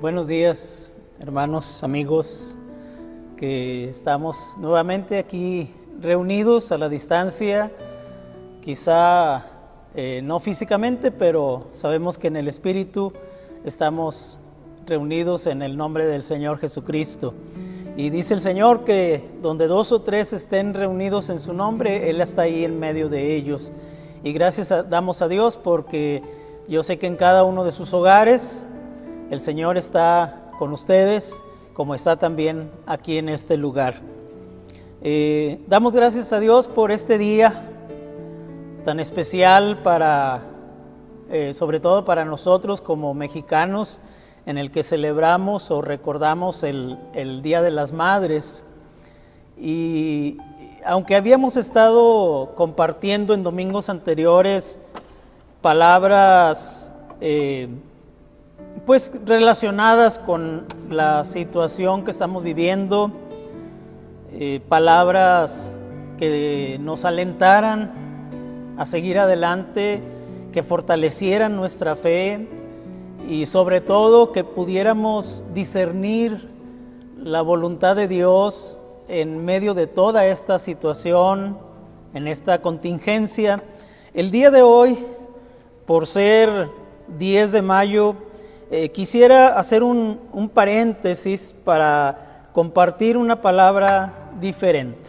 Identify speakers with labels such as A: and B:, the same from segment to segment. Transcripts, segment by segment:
A: Buenos días, hermanos, amigos, que estamos nuevamente aquí reunidos a la distancia, quizá no físicamente, pero sabemos que en el Espíritu estamos reunidos en el nombre del Señor Jesucristo. Y dice el Señor que donde dos o tres estén reunidos en su nombre, Él está ahí en medio de ellos. Y gracias damos a Dios porque yo sé que en cada uno de sus hogares el Señor está con ustedes, como está también aquí en este lugar. Damos gracias a Dios por este día tan especial sobre todo para nosotros como mexicanos, en el que celebramos o recordamos el Día de las Madres. Y aunque habíamos estado compartiendo en domingos anteriores palabras pues relacionadas con la situación que estamos viviendo, palabras que nos alentaran a seguir adelante, que fortalecieran nuestra fe y sobre todo que pudiéramos discernir la voluntad de Dios en medio de toda esta situación, en esta contingencia. El día de hoy, por ser 10 de mayo, quisiera hacer un paréntesis para compartir una palabra diferente.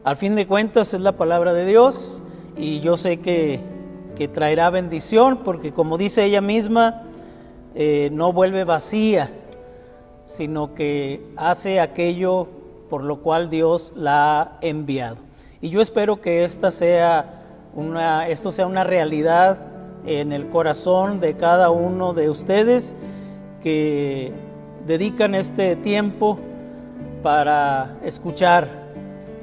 A: Al fin de cuentas es la palabra de Dios y yo sé que traerá bendición porque, como dice ella misma, no vuelve vacía, sino que hace aquello por lo cual Dios la ha enviado. Y yo espero que esto sea una realidad en el corazón de cada uno de ustedes que dedican este tiempo para escuchar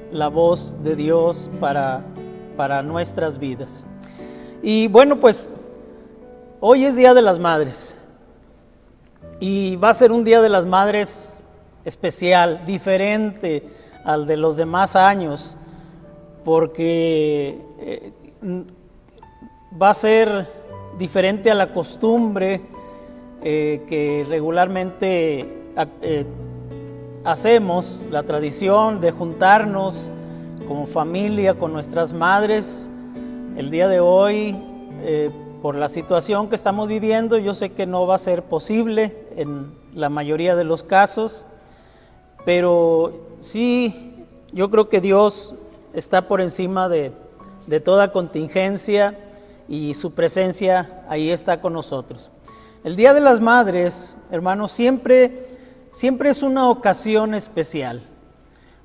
A: la voz de Dios para nuestras vidas. Y bueno, pues hoy es Día de las Madres y va a ser un Día de las Madres especial, diferente al de los demás años, porque va a ser diferente a la costumbre que regularmente hacemos, la tradición de juntarnos como familia con nuestras madres. El día de hoy, por la situación que estamos viviendo, yo sé que no va a ser posible en la mayoría de los casos, pero sí, yo creo que Dios está por encima de toda contingencia y su presencia ahí está con nosotros. El Día de las Madres, hermanos, siempre es una ocasión especial,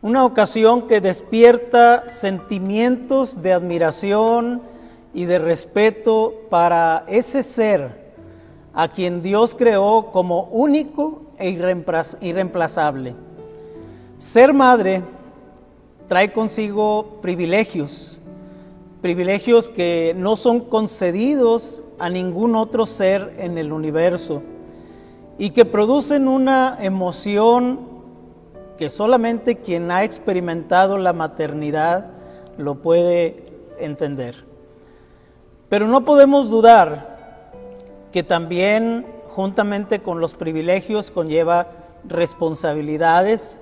A: una ocasión que despierta sentimientos de admiración y de respeto para ese ser a quien Dios creó como único e irreemplazable. Ser madre trae consigo privilegios que no son concedidos a ningún otro ser en el universo y que producen una emoción que solamente quien ha experimentado la maternidad lo puede entender. Pero no podemos dudar que también, juntamente con los privilegios, conlleva responsabilidades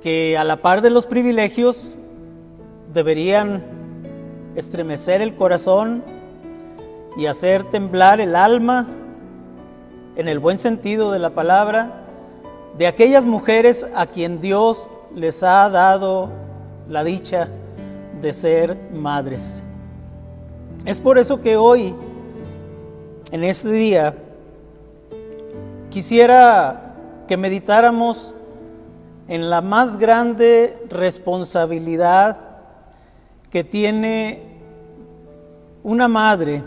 A: que, a la par de los privilegios, deberían estremecer el corazón y hacer temblar el alma, en el buen sentido de la palabra, de aquellas mujeres a quien Dios les ha dado la dicha de ser madres. Es por eso que hoy, en este día, quisiera que meditáramos en la más grande responsabilidad que tiene una madre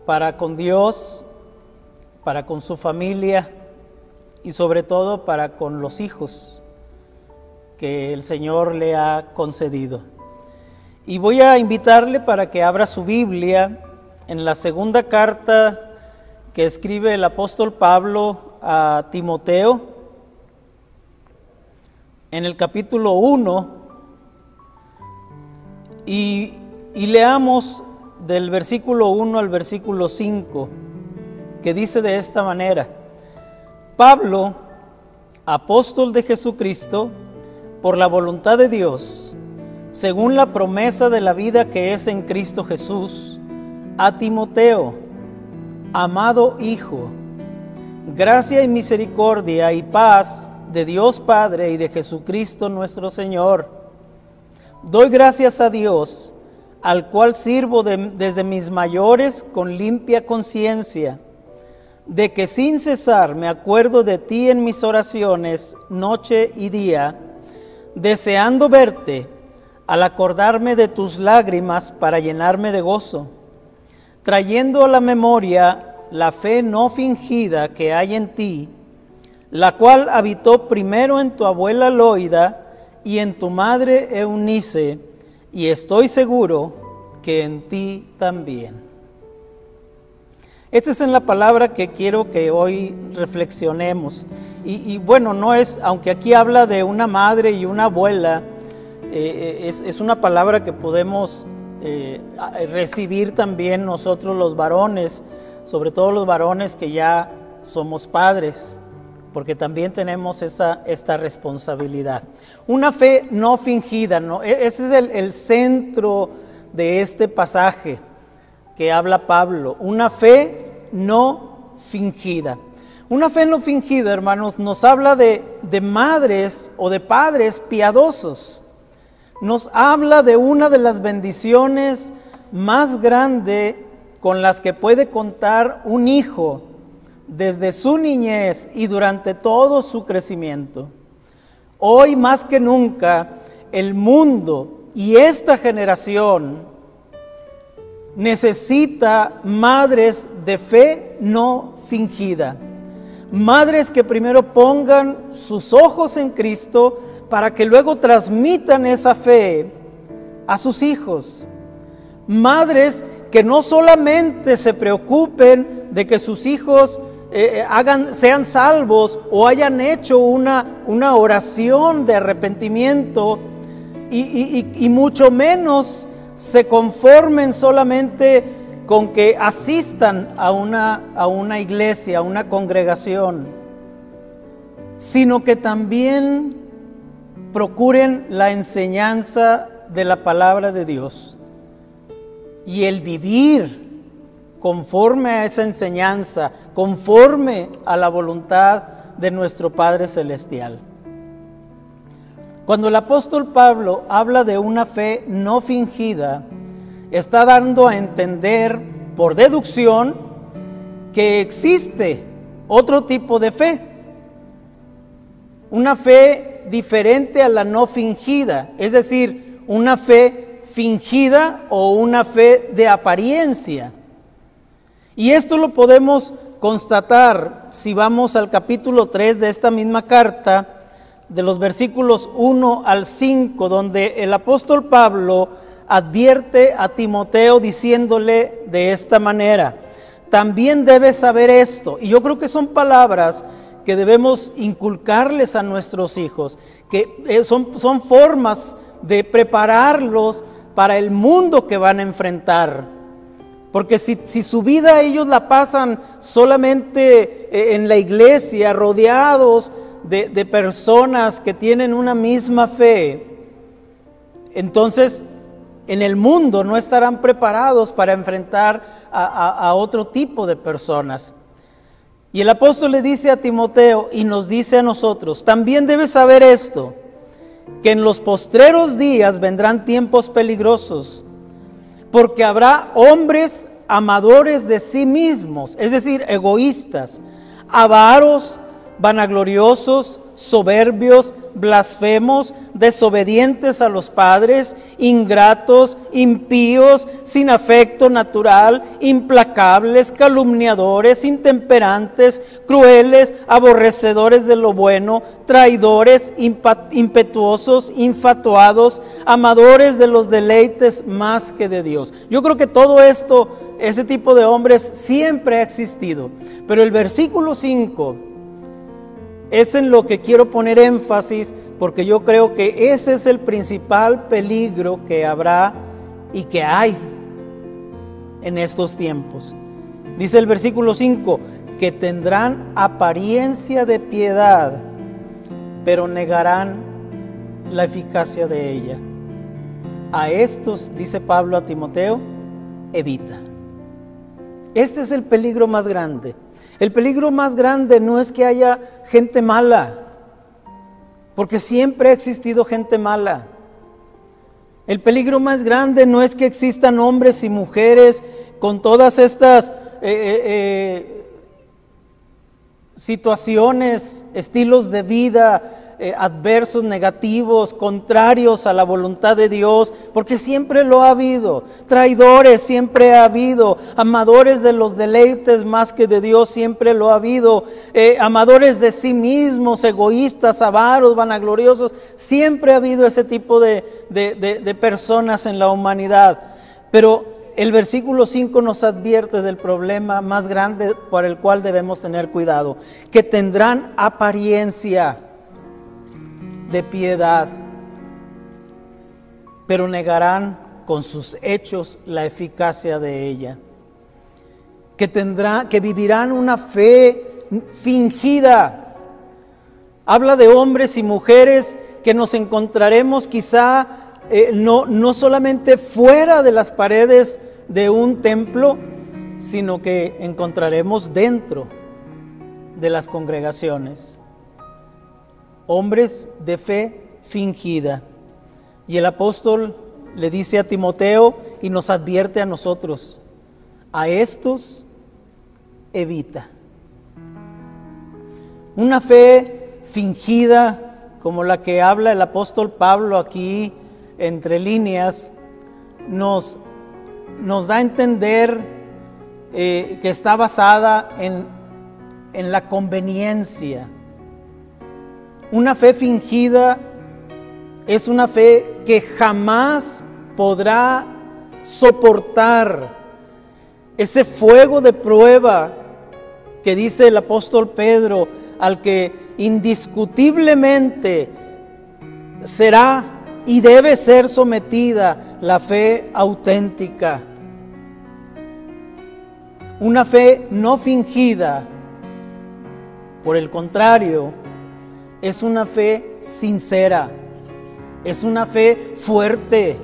A: para con Dios, para con su familia y sobre todo para con los hijos que el Señor le ha concedido. Y voy a invitarle para que abra su Biblia en la segunda carta que escribe el apóstol Pablo a Timoteo, en el capítulo 1, y leamos del versículo 1 al versículo 5, que dice de esta manera: Pablo, apóstol de Jesucristo, por la voluntad de Dios, según la promesa de la vida que es en Cristo Jesús, a Timoteo, amado hijo, gracia y misericordia y paz de Dios Padre y de Jesucristo nuestro Señor. Doy gracias a Dios, al cual sirvo desde mis mayores con limpia conciencia, de que sin cesar me acuerdo de ti en mis oraciones, noche y día, deseando verte, al acordarme de tus lágrimas para llenarme de gozo, trayendo a la memoria la fe no fingida que hay en ti, la cual habitó primero en tu abuela Loida y en tu madre Eunice, y estoy seguro que en ti también. Esta es en la palabra que quiero que hoy reflexionemos. Y bueno, no es, aunque aquí habla de una madre y una abuela, es una palabra que podemos recibir también nosotros los varones, sobre todo los varones que ya somos padres, porque también tenemos esta responsabilidad. Una fe no fingida, ¿no? Ese es el centro de este pasaje que habla Pablo. Una fe no fingida. Una fe no fingida, hermanos, nos habla de madres o de padres piadosos. Nos habla de una de las bendiciones más grandes con las que puede contar un hijo desde su niñez y durante todo su crecimiento. Hoy más que nunca, el mundo y esta generación necesita madres de fe no fingida. Madres que primero pongan sus ojos en Cristo para que luego transmitan esa fe a sus hijos. Madres que no solamente se preocupen de que sus hijos sean salvos o hayan hecho una oración de arrepentimiento y mucho menos se conformen solamente con que asistan a una iglesia, a una congregación, sino que también procuren la enseñanza de la palabra de Dios y el vivir conforme a esa enseñanza, conforme a la voluntad de nuestro Padre Celestial. Cuando el apóstol Pablo habla de una fe no fingida, está dando a entender por deducción que existe otro tipo de fe, una fe diferente a la no fingida, es decir, una fe fingida o una fe de apariencia. Y esto lo podemos constatar si vamos al capítulo 3 de esta misma carta, de los versículos 1 al 5, donde el apóstol Pablo advierte a Timoteo diciéndole de esta manera: también debes saber esto. Y yo creo que son palabras que debemos inculcarles a nuestros hijos, que son formas de prepararlos para el mundo que van a enfrentar. Porque si su vida ellos la pasan solamente en la iglesia, rodeados de personas que tienen una misma fe, entonces en el mundo no estarán preparados para enfrentar a otro tipo de personas. Y el apóstol le dice a Timoteo y nos dice a nosotros: también debes saber esto, que en los postreros días vendrán tiempos peligrosos, porque habrá hombres amadores de sí mismos, es decir, egoístas, avaros, vanagloriosos, soberbios, blasfemos, desobedientes a los padres, ingratos, impíos, sin afecto natural, implacables, calumniadores, intemperantes, crueles, aborrecedores de lo bueno, traidores, impetuosos, infatuados, amadores de los deleites más que de Dios. Yo creo que todo esto, ese tipo de hombres siempre ha existido, pero el versículo 5 es en lo que quiero poner énfasis, porque yo creo que ese es el principal peligro que habrá y que hay en estos tiempos. Dice el versículo 5, que tendrán apariencia de piedad, pero negarán la eficacia de ella. A estos, dice Pablo a Timoteo, evita. Este es el peligro más grande. El peligro más grande no es que haya gente mala, porque siempre ha existido gente mala. El peligro más grande no es que existan hombres y mujeres con todas estas situaciones, estilos de vida adversos, negativos, contrarios a la voluntad de Dios, porque siempre lo ha habido. Traidores siempre ha habido, amadores de los deleites más que de Dios siempre lo ha habido, amadores de sí mismos, egoístas, avaros, vanagloriosos, siempre ha habido ese tipo de personas en la humanidad. Pero el versículo 5 nos advierte del problema más grande por el cual debemos tener cuidado, que tendrán apariencia de piedad, pero negarán con sus hechos la eficacia de ella. Que vivirán una fe fingida. Habla de hombres y mujeres que nos encontraremos quizá no solamente fuera de las paredes de un templo, sino que encontraremos dentro de las congregaciones. Hombres de fe fingida. Y el apóstol le dice a Timoteo y nos advierte a nosotros, a estos evita. Una fe fingida como la que habla el apóstol Pablo aquí entre líneas, nos da a entender que está basada en la conveniencia. Una fe fingida es una fe que jamás podrá soportar ese fuego de prueba que dice el apóstol Pedro, al que indiscutiblemente será y debe ser sometida la fe auténtica. Una fe no fingida, por el contrario, es una fe sincera, es una fe fuerte,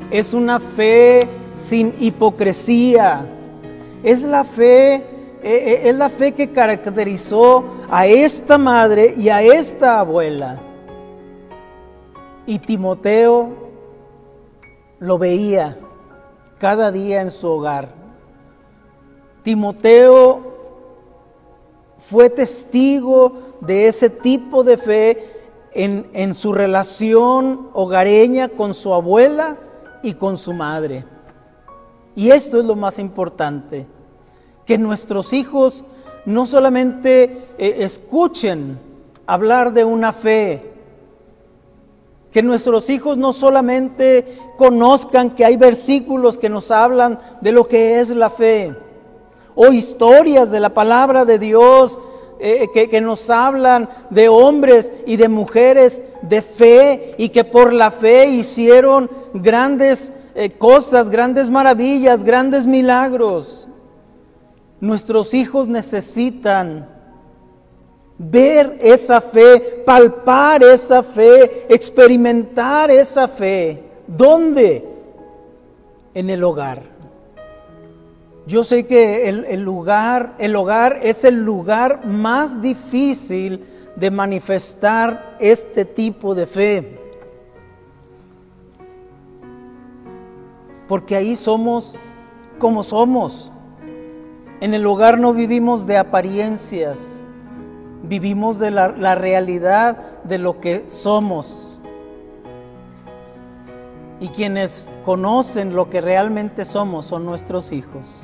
A: es una fe sin hipocresía, es la fe que caracterizó a esta madre y a esta abuela. Y Timoteo lo veía cada día en su hogar. Timoteo fue testigo de ese tipo de fe en su relación hogareña con su abuela y con su madre. Y esto es lo más importante, que nuestros hijos no solamente escuchen hablar de una fe, que nuestros hijos no solamente conozcan que hay versículos que nos hablan de lo que es la fe, o historias de la palabra de Dios que nos hablan de hombres y de mujeres de fe y que por la fe hicieron grandes cosas, grandes maravillas, grandes milagros. Nuestros hijos necesitan ver esa fe, palpar esa fe, experimentar esa fe. ¿Dónde? En el hogar. Yo sé que el hogar es el lugar más difícil de manifestar este tipo de fe. Porque ahí somos como somos. En el hogar no vivimos de apariencias, vivimos de la realidad de lo que somos. Y quienes conocen lo que realmente somos son nuestros hijos.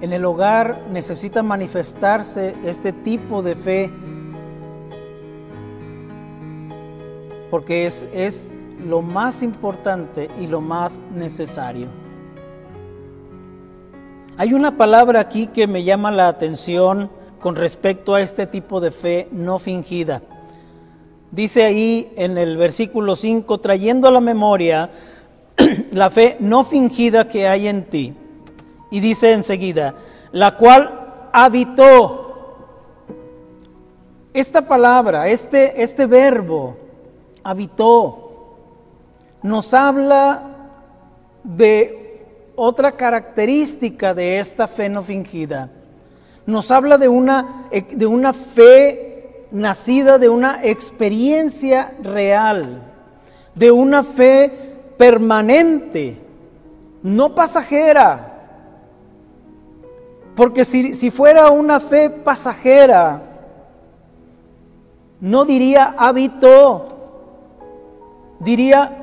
A: En el hogar necesita manifestarse este tipo de fe, porque es lo más importante y lo más necesario. Hay una palabra aquí que me llama la atención con respecto a este tipo de fe no fingida. Dice ahí en el versículo 5, trayendo a la memoria la fe no fingida que hay en ti. Y dice enseguida, la cual habitó. Esta palabra, este verbo, habitó, nos habla de otra característica de esta fe no fingida. Nos habla de una fe nacida de una experiencia real, de una fe permanente, no pasajera. Porque si fuera una fe pasajera, no diría habitó, diría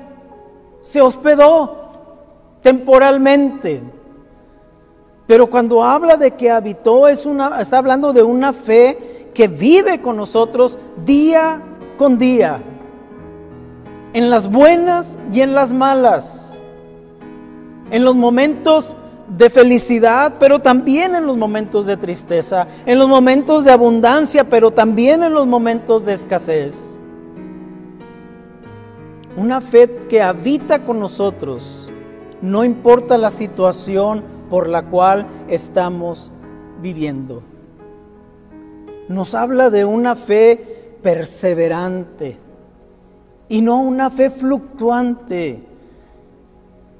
A: se hospedó temporalmente. Pero cuando habla de que habitó, está hablando de una fe que vive con nosotros día con día, en las buenas y en las malas, en los momentos de felicidad, pero también en los momentos de tristeza, en los momentos de abundancia, pero también en los momentos de escasez. Una fe que habita con nosotros, no importa la situación por la cual estamos viviendo. Nos habla de una fe perseverante y no una fe fluctuante,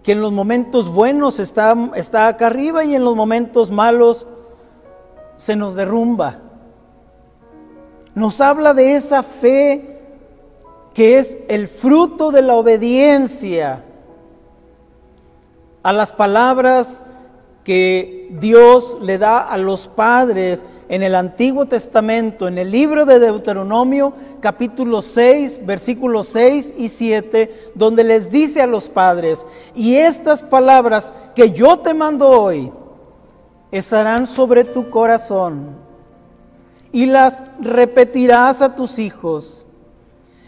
A: que en los momentos buenos está acá arriba y en los momentos malos se nos derrumba. Nos habla de esa fe que es el fruto de la obediencia a las palabras que Dios le da a los padres en el Antiguo Testamento, en el libro de Deuteronomio, capítulo 6, versículos 6 y 7, donde les dice a los padres: y estas palabras que yo te mando hoy estarán sobre tu corazón, y las repetirás a tus hijos,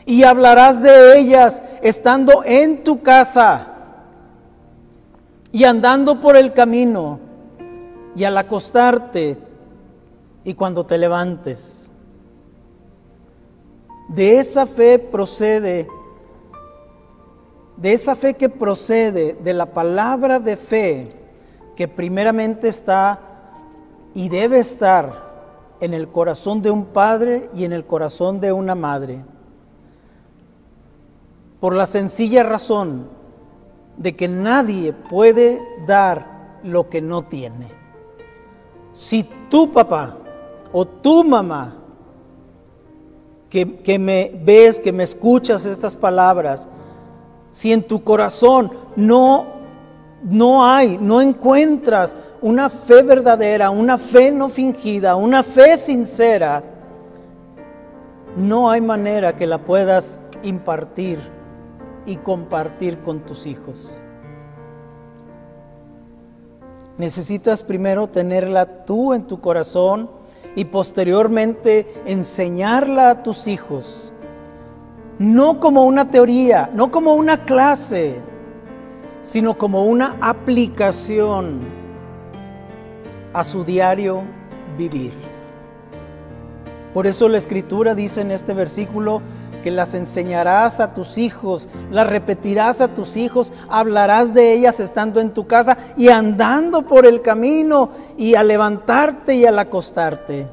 A: y hablarás de ellas estando en tu casa, y andando por el camino, y al acostarte, y cuando te levantes. De esa fe que procede de la palabra de fe, que primeramente está y debe estar en el corazón de un padre y en el corazón de una madre. Por la sencilla razón de que nadie puede dar lo que no tiene. Si tu papá o tu mamá, que me ves, que me escuchas estas palabras, si en tu corazón no encuentras una fe verdadera, una fe no fingida, una fe sincera, no hay manera que la puedas impartir y compartir con tus hijos. Necesitas primero tenerla tú en tu corazón y posteriormente enseñarla a tus hijos, no como una teoría, no como una clase, sino como una aplicación a su diario vivir. Por eso la Escritura dice en este versículo que las enseñarás a tus hijos, las repetirás a tus hijos, hablarás de ellas estando en tu casa y andando por el camino, y al levantarte y al acostarte.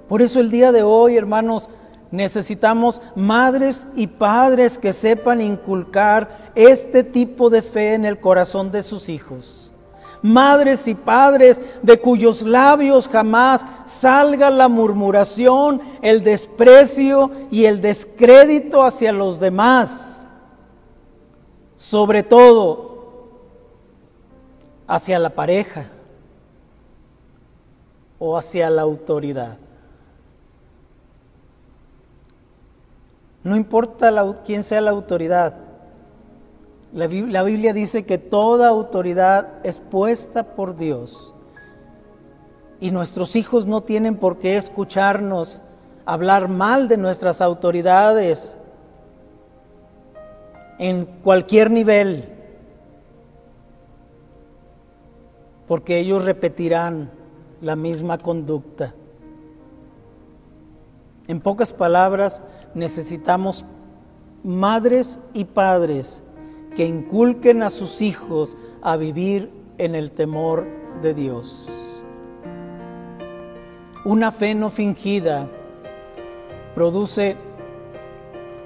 A: Por eso el día de hoy, hermanos, necesitamos madres y padres que sepan inculcar este tipo de fe en el corazón de sus hijos. Madres y padres de cuyos labios jamás salga la murmuración, el desprecio y el descrédito hacia los demás, sobre todo hacia la pareja o hacia la autoridad. No importa quién sea la autoridad. La Biblia dice que toda autoridad es puesta por Dios. Y nuestros hijos no tienen por qué escucharnos hablar mal de nuestras autoridades en cualquier nivel, porque ellos repetirán la misma conducta. En pocas palabras, necesitamos madres y padres que inculquen a sus hijos a vivir en el temor de Dios. Una fe no fingida produce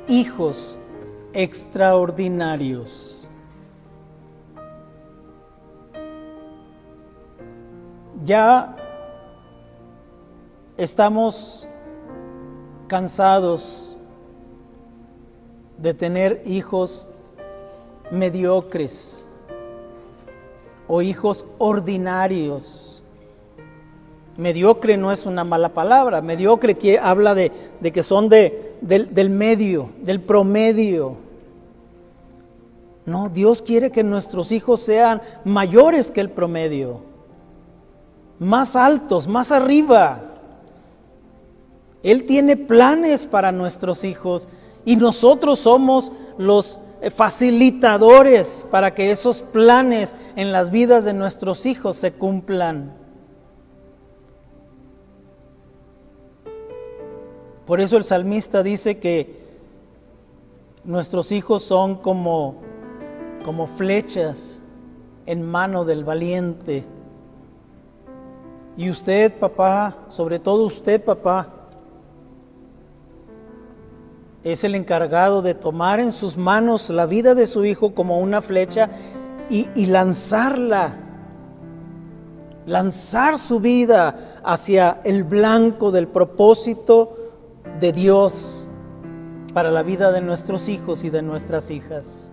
A: hijos extraordinarios. Ya estamos cansados de tener hijos mediocres o hijos ordinarios. Mediocre no es una mala palabra. Mediocre habla de que son del medio, del promedio. No, Dios quiere que nuestros hijos sean mayores que el promedio, más altos, más arriba. Él tiene planes para nuestros hijos y nosotros somos los facilitadores para que esos planes en las vidas de nuestros hijos se cumplan. Por eso el salmista dice que nuestros hijos son como flechas en mano del valiente. Y usted, papá, sobre todo usted, papá, es el encargado de tomar en sus manos la vida de su hijo como una flecha y lanzarla, lanzar su vida hacia el blanco del propósito de Dios para la vida de nuestros hijos y de nuestras hijas.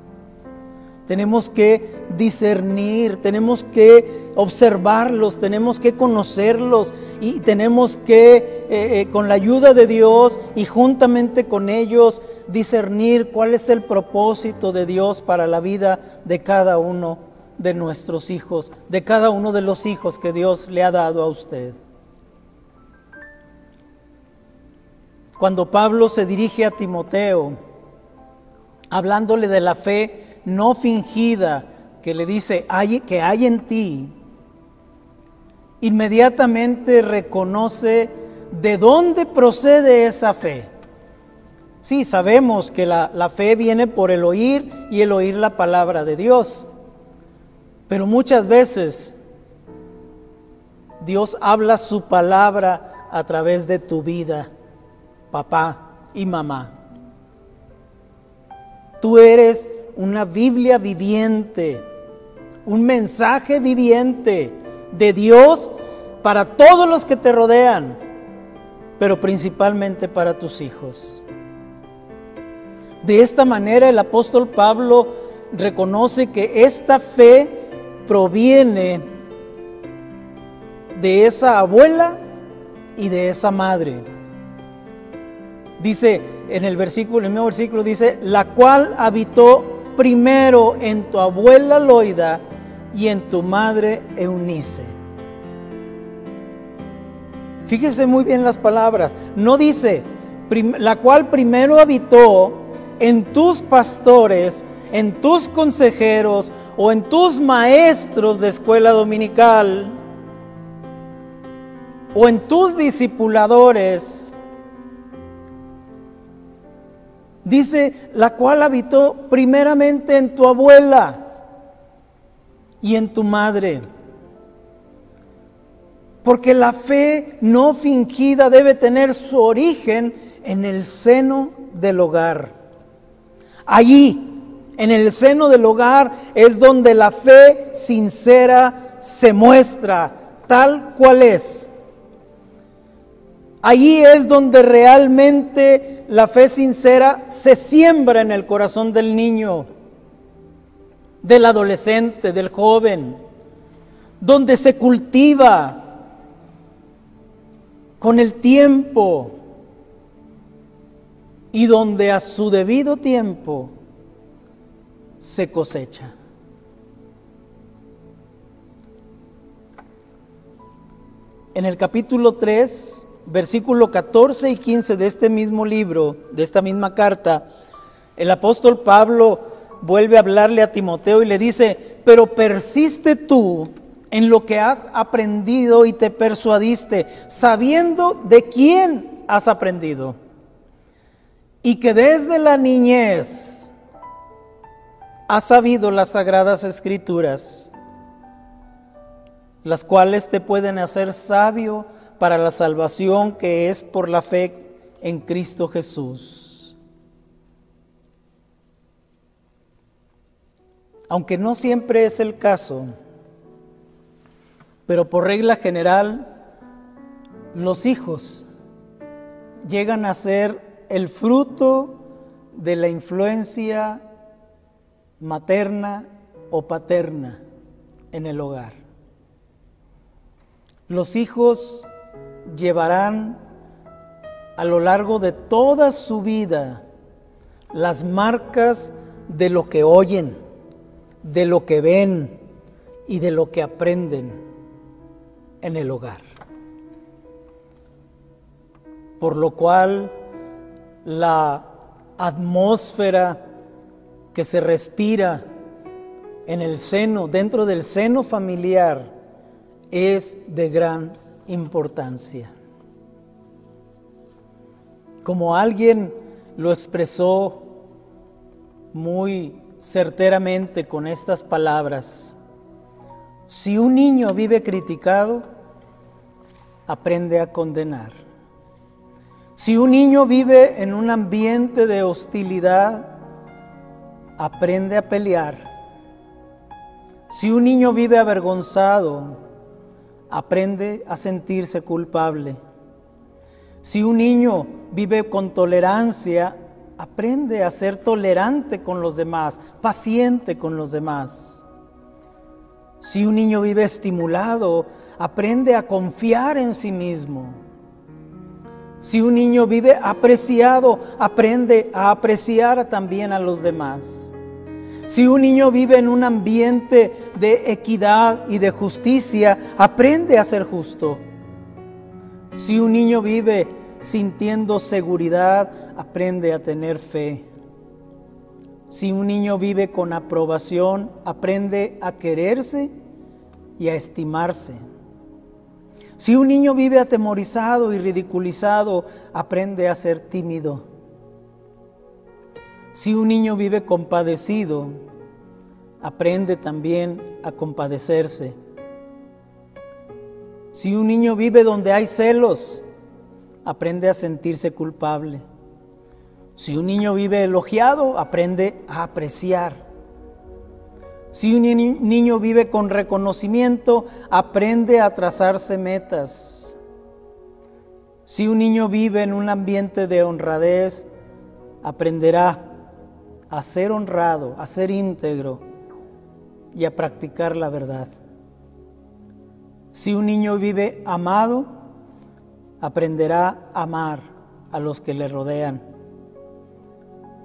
A: Tenemos que discernir, tenemos que observarlos, tenemos que conocerlos y tenemos que, con la ayuda de Dios y juntamente con ellos, discernir cuál es el propósito de Dios para la vida de cada uno de nuestros hijos, de cada uno de los hijos que Dios le ha dado a usted. Cuando Pablo se dirige a Timoteo, hablándole de la fe no fingida que le dice que hay en ti, inmediatamente reconoce de dónde procede esa fe. Sí, sabemos que la fe viene por el oír y el oír la palabra de Dios, pero muchas veces Dios habla su palabra a través de tu vida, papá y mamá. Tú eres una Biblia viviente, un mensaje viviente de Dios para todos los que te rodean, pero principalmente para tus hijos. De esta manera el apóstol Pablo reconoce que esta fe proviene de esa abuela y de esa madre. Dice en el mismo versículo dice, la cual habitó primero en tu abuela Loida y en tu madre Eunice. Fíjese muy bien las palabras. No dice, la cual primero habitó en tus pastores, en tus consejeros o en tus maestros de escuela dominical o en tus discipuladores. Dice, la cual habitó primeramente en tu abuela y en tu madre. Porque la fe no fingida debe tener su origen en el seno del hogar. Allí, en el seno del hogar, es donde la fe sincera se muestra tal cual es. Allí es donde realmente la fe sincera se siembra en el corazón del niño, del adolescente, del joven, donde se cultiva con el tiempo y donde a su debido tiempo se cosecha. En el capítulo 3, versículo 14 y 15 de este mismo libro, de esta misma carta, el apóstol Pablo vuelve a hablarle a Timoteo y le dice, pero persiste tú en lo que has aprendido y te persuadiste, sabiendo de quién has aprendido, y que desde la niñez has sabido las sagradas escrituras, las cuales te pueden hacer sabio para la salvación que es por la fe en Cristo Jesús. Aunque no siempre es el caso, pero por regla general, los hijos llegan a ser el fruto de la influencia materna o paterna en el hogar. Los hijos llevarán a lo largo de toda su vida las marcas de lo que oyen, de lo que ven y de lo que aprenden en el hogar. Por lo cual, la atmósfera que se respira en el seno, dentro del seno familiar, es de gran importancia. Como alguien lo expresó muy certeramente con estas palabras: si un niño vive criticado, aprende a condenar. Si un niño vive en un ambiente de hostilidad, aprende a pelear. Si un niño vive avergonzado, aprende a sentirse culpable. Si un niño vive con tolerancia, aprende a ser tolerante con los demás, paciente con los demás. Si un niño vive estimulado, aprende a confiar en sí mismo. Si un niño vive apreciado, aprende a apreciar también a los demás. Si un niño vive en un ambiente de equidad y de justicia, aprende a ser justo. Si un niño vive sintiendo seguridad, aprende a tener fe. Si un niño vive con aprobación, aprende a quererse y a estimarse. Si un niño vive atemorizado y ridiculizado, aprende a ser tímido. Si un niño vive compadecido, aprende también a compadecerse. Si un niño vive donde hay celos, aprende a sentirse culpable. Si un niño vive elogiado, aprende a apreciar. Si un niño vive con reconocimiento, aprende a trazarse metas. Si un niño vive en un ambiente de honradez, aprenderá a ser honrado, a ser íntegro y a practicar la verdad. Si un niño vive amado, aprenderá a amar a los que le rodean.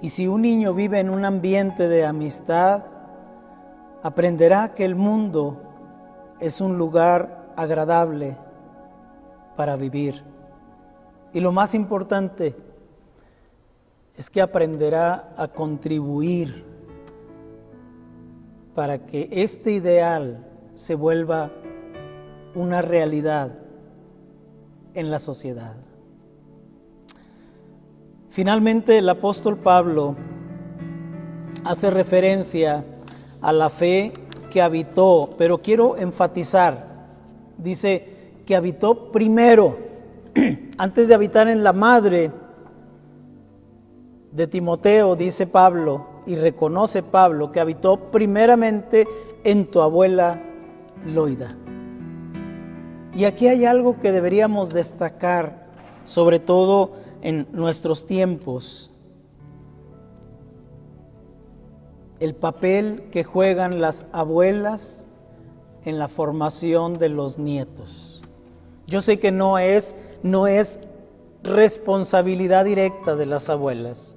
A: Y si un niño vive en un ambiente de amistad, aprenderá que el mundo es un lugar agradable para vivir. Y lo más importante es que aprenderá a contribuir para que este ideal se vuelva una realidad en la sociedad. Finalmente, el apóstol Pablo hace referencia a la fe que habitó, pero quiero enfatizar, dice que habitó primero, antes de habitar en la madre de Timoteo, dice Pablo, y reconoce Pablo que habitó primeramente en tu abuela Loida. Y aquí hay algo que deberíamos destacar, sobre todo en nuestros tiempos: el papel que juegan las abuelas en la formación de los nietos. Yo sé que no es responsabilidad directa de las abuelas.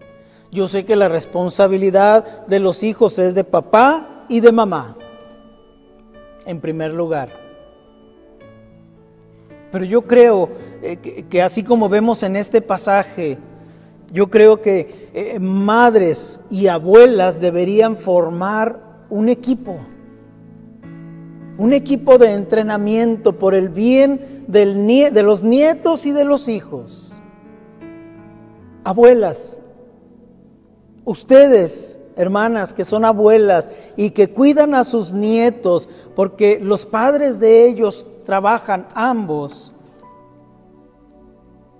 A: Yo sé que la responsabilidad de los hijos es de papá y de mamá, en primer lugar. Pero yo creo que así como vemos en este pasaje, yo creo que madres y abuelas deberían formar un equipo de entrenamiento por el bien de los nietos y de los hijos. Abuelas, ustedes hermanas que son abuelas y que cuidan a sus nietos, porque los padres de ellos trabajan ambos,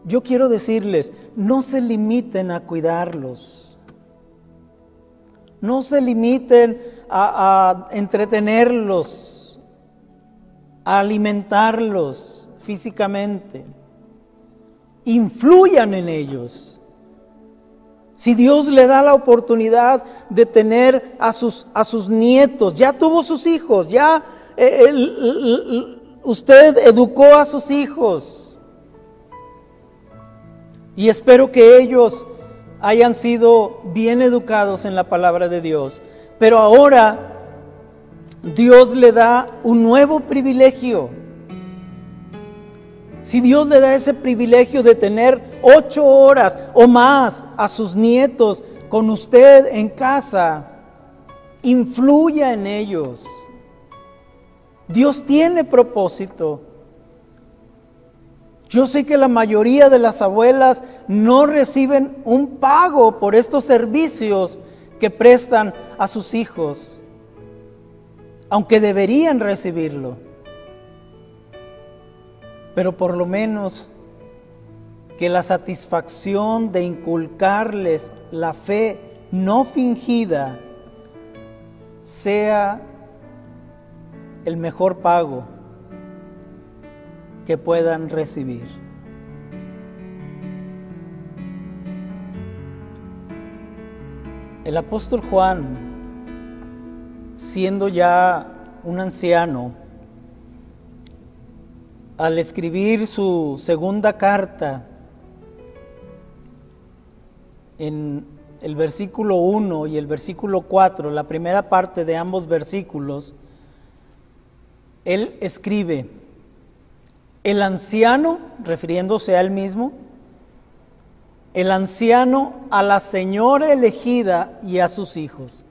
A: yo quiero decirles, no se limiten a cuidarlos. No se limiten a entretenerlos, a alimentarlos físicamente. Influyan en ellos. Si Dios le da la oportunidad de tener a sus nietos, ya tuvo sus hijos, ya usted educó a sus hijos. Y espero que ellos hayan sido bien educados en la palabra de Dios. Pero ahora Dios le da un nuevo privilegio. Si Dios le da ese privilegio de tener 8 horas o más a sus nietos con usted en casa, influya en ellos. Dios tiene propósito. Yo sé que la mayoría de las abuelas no reciben un pago por estos servicios que prestan a sus hijos, aunque deberían recibirlo. Pero por lo menos que la satisfacción de inculcarles la fe no fingida sea el mejor pago que puedan recibir. El apóstol Juan, siendo ya un anciano, al escribir su segunda carta, en el versículo 1 y el versículo 4, la primera parte de ambos versículos, él escribe: el anciano, refiriéndose a él mismo, el anciano a la señora elegida y a sus hijos.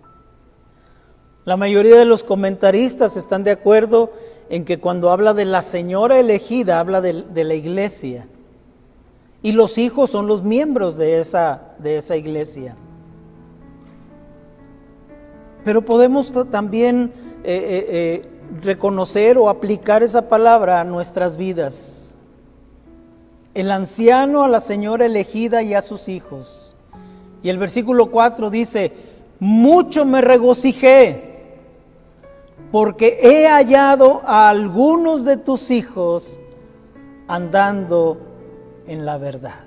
A: La mayoría de los comentaristas están de acuerdo en que cuando habla de la señora elegida, habla de la iglesia. Y los hijos son los miembros de esa iglesia. Pero podemos también reconocer o aplicar esa palabra a nuestras vidas. El anciano a la señora elegida y a sus hijos. Y el versículo 4 dice: mucho me regocijé, porque he hallado a algunos de tus hijos andando en la verdad.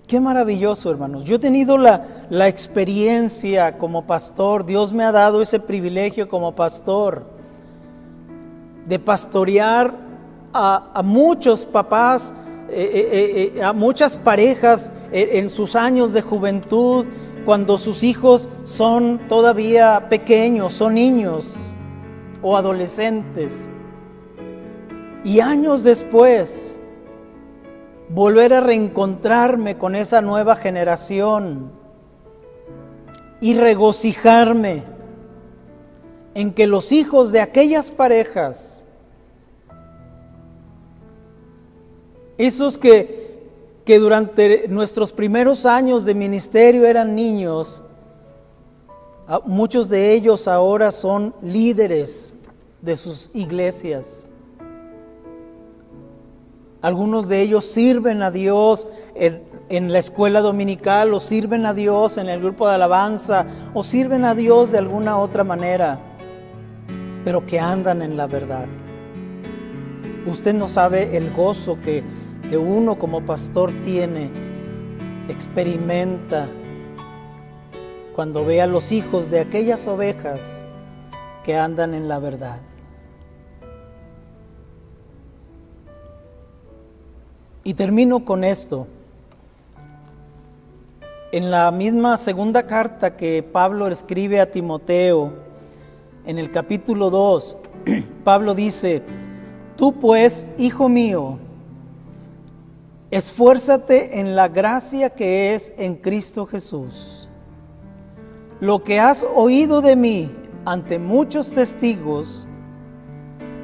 A: Qué maravilloso, hermanos. Yo he tenido la experiencia como pastor. Dios me ha dado ese privilegio como pastor de pastorear a muchos papás, a muchas parejas en sus años de juventud, cuando sus hijos son todavía pequeños, son niños o adolescentes. Y años después, volver a reencontrarme con esa nueva generación y regocijarme en que los hijos de aquellas parejas, esos que durante nuestros primeros años de ministerio eran niños, muchos de ellos ahora son líderes de sus iglesias. Algunos de ellos sirven a Dios en la escuela dominical, o sirven a Dios en el grupo de alabanza, o sirven a Dios de alguna otra manera, pero que andan en la verdad. Usted no sabe el gozo que uno como pastor tiene, experimenta, cuando ve a los hijos de aquellas ovejas que andan en la verdad. Y termino con esto. En la misma segunda carta que Pablo escribe a Timoteo, en el capítulo 2, Pablo dice: tú pues, hijo mío, esfuérzate en la gracia que es en Cristo Jesús. Lo que has oído de mí ante muchos testigos,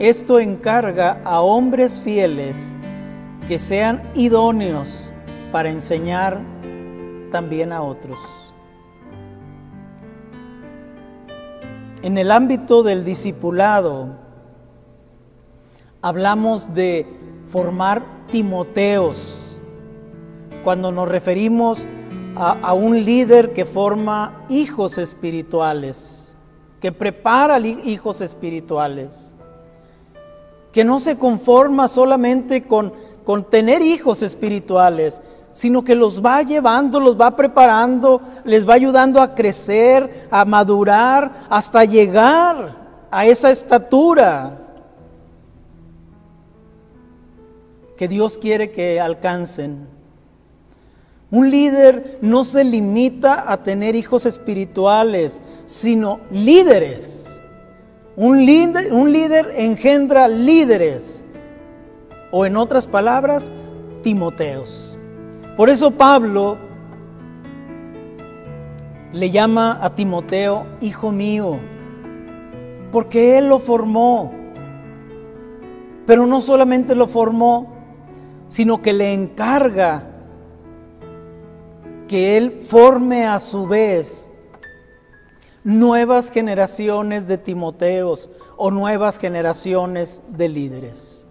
A: esto encarga a hombres fieles que sean idóneos para enseñar también a otros. En el ámbito del discipulado, hablamos de formar Timoteos, cuando nos referimos a un líder que forma hijos espirituales, que prepara hijos espirituales, que no se conforma solamente con tener hijos espirituales, sino que los va llevando, los va preparando, les va ayudando a crecer, a madurar, hasta llegar a esa estatura que Dios quiere que alcancen. Un líder no se limita a tener hijos espirituales, sino líderes. Un líder engendra líderes, o en otras palabras, Timoteos. Por eso Pablo le llama a Timoteo hijo mío, porque él lo formó. Pero no solamente lo formó, sino que le encarga que él forme a su vez nuevas generaciones de Timoteos o nuevas generaciones de líderes.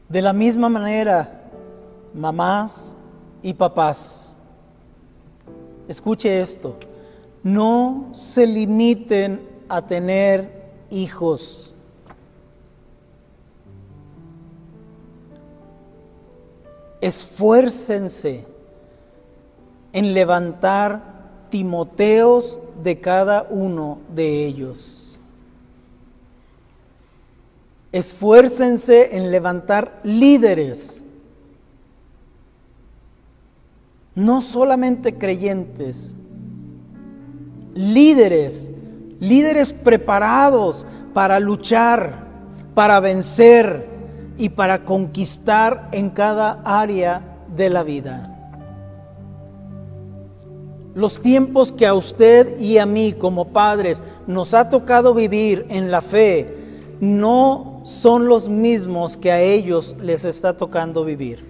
A: De la misma manera, mamás y papás, escuche esto, no se limiten a tener hijos. Esfuércense en levantar Timoteos de cada uno de ellos. Esfuércense en levantar líderes, no solamente creyentes, líderes preparados para luchar, para vencer y para conquistar en cada área de la vida. Los tiempos que a usted y a mí como padres nos ha tocado vivir en la fe no son los mismos que a ellos les está tocando vivir.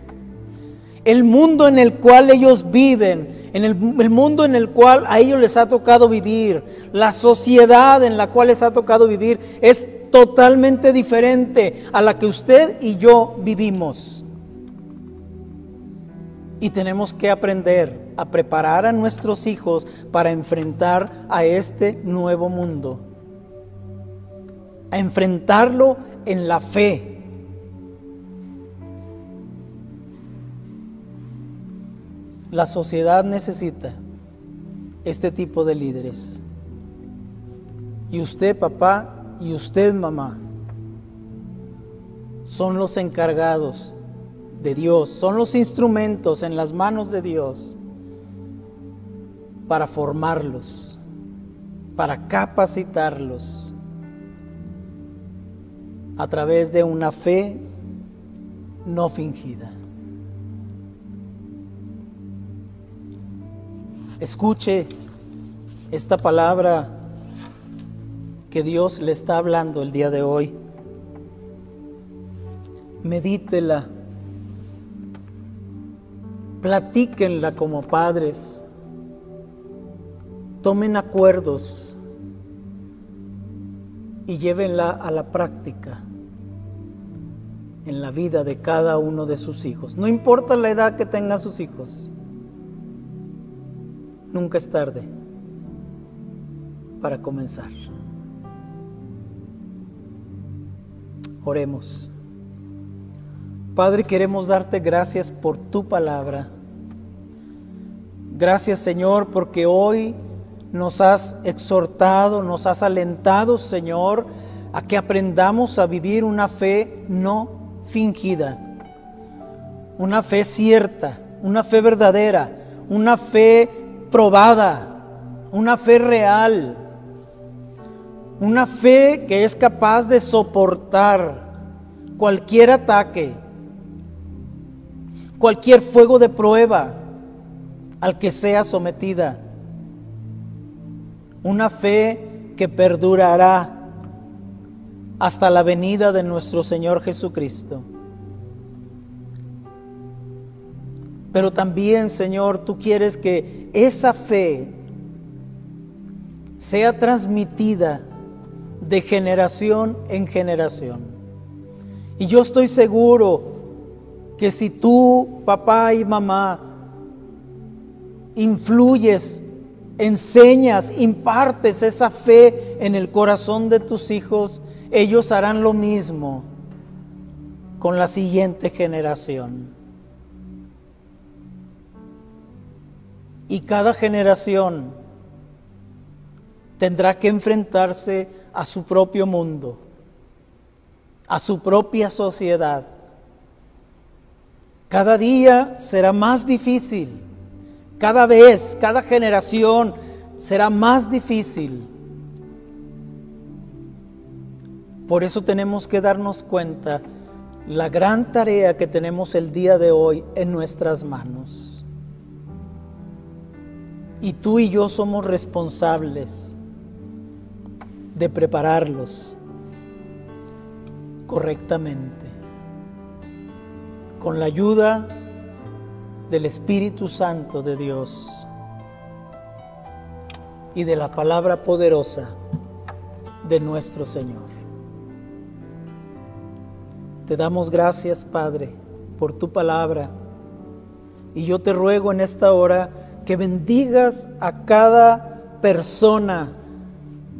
A: El mundo en el cual ellos viven, el mundo en el cual a ellos les ha tocado vivir, la sociedad en la cual les ha tocado vivir es totalmente diferente a la que usted y yo vivimos. Y tenemos que aprender a preparar a nuestros hijos para enfrentar a este nuevo mundo, a enfrentarlo en la fe. La sociedad necesita este tipo de líderes. Y usted, papá, y usted, mamá, son los encargados de Dios, son los instrumentos en las manos de Dios para formarlos, para capacitarlos a través de una fe no fingida. Escuche esta palabra que Dios le está hablando el día de hoy. Medítela. Platíquenla como padres. Tomen acuerdos y llévenla a la práctica en la vida de cada uno de sus hijos. No importa la edad que tengan sus hijos. Nunca es tarde para comenzar. Oremos. Padre, queremos darte gracias por tu palabra. Gracias, Señor, porque hoy nos has exhortado, nos has alentado, Señor, a que aprendamos a vivir una fe no fingida, una fe cierta, una fe verdadera, una fe probada, una fe real, una fe que es capaz de soportar cualquier ataque, cualquier fuego de prueba al que sea sometida, una fe que perdurará hasta la venida de nuestro Señor Jesucristo. Pero también, Señor, tú quieres que esa fe sea transmitida de generación en generación. Y yo estoy seguro que si tú, papá y mamá, influyes, enseñas, impartes esa fe en el corazón de tus hijos, ellos harán lo mismo con la siguiente generación. Y cada generación tendrá que enfrentarse a su propio mundo, a su propia sociedad. Cada día será más difícil. Cada vez, cada generación será más difícil. Por eso tenemos que darnos cuenta la gran tarea que tenemos el día de hoy en nuestras manos. Y tú y yo somos responsables de prepararlos correctamente, con la ayuda del Espíritu Santo de Dios y de la palabra poderosa de nuestro Señor. Te damos gracias, Padre, por tu palabra, y yo te ruego en esta hora que bendigas a cada persona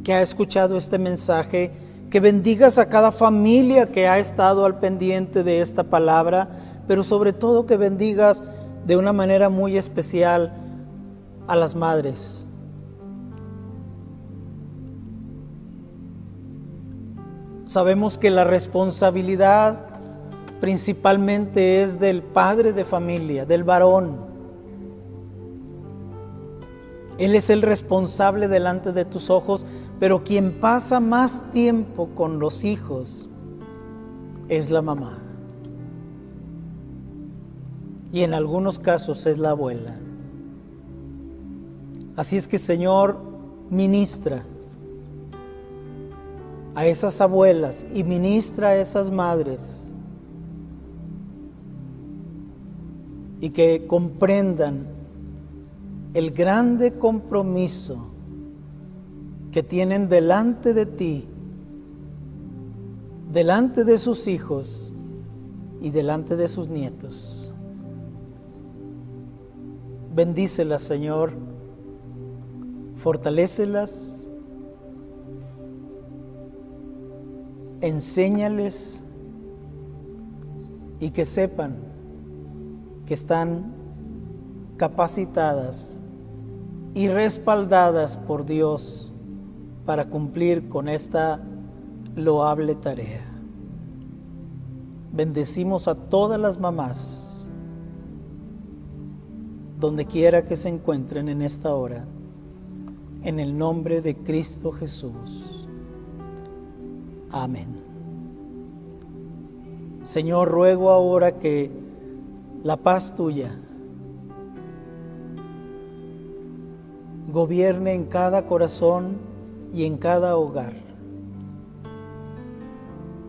A: que ha escuchado este mensaje, que bendigas a cada familia que ha estado al pendiente de esta palabra, pero sobre todo que bendigas de una manera muy especial a las madres. Sabemos que la responsabilidad principalmente es del padre de familia, del varón. Él es el responsable delante de tus ojos, pero quien pasa más tiempo con los hijos es la mamá. Y en algunos casos es la abuela. Así es que, Señor, ministra a esas abuelas y ministra a esas madres, y que comprendan el grande compromiso que tienen delante de ti, delante de sus hijos y delante de sus nietos. Bendícelas, Señor, fortalécelas, enséñales, y que sepan que están capacitadas y respaldadas por Dios para cumplir con esta loable tarea. Bendecimos a todas las mamás, donde quiera que se encuentren en esta hora, en el nombre de Cristo Jesús. Amén. Señor, ruego ahora que la paz tuya gobierne en cada corazón y en cada hogar,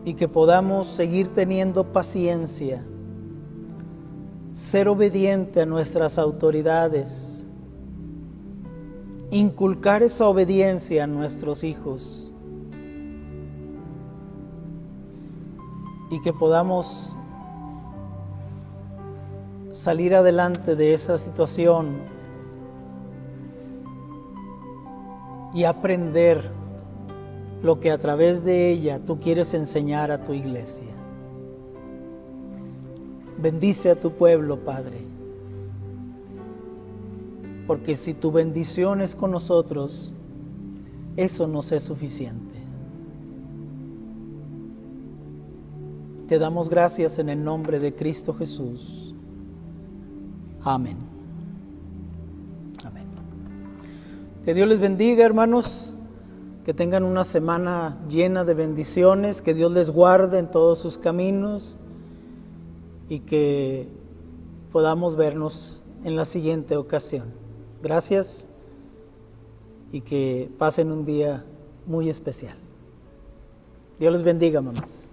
A: y que podamos seguir teniendo paciencia, ser obediente a nuestras autoridades, inculcar esa obediencia a nuestros hijos, y que podamos salir adelante de esta situación y aprender lo que a través de ella tú quieres enseñar a tu iglesia. Bendice a tu pueblo, Padre, porque si tu bendición es con nosotros, eso nos es suficiente. Te damos gracias en el nombre de Cristo Jesús. Amén. Amén. Que Dios les bendiga, hermanos, que tengan una semana llena de bendiciones, que Dios les guarde en todos sus caminos, y que podamos vernos en la siguiente ocasión. Gracias, y que pasen un día muy especial. Dios les bendiga, mamás.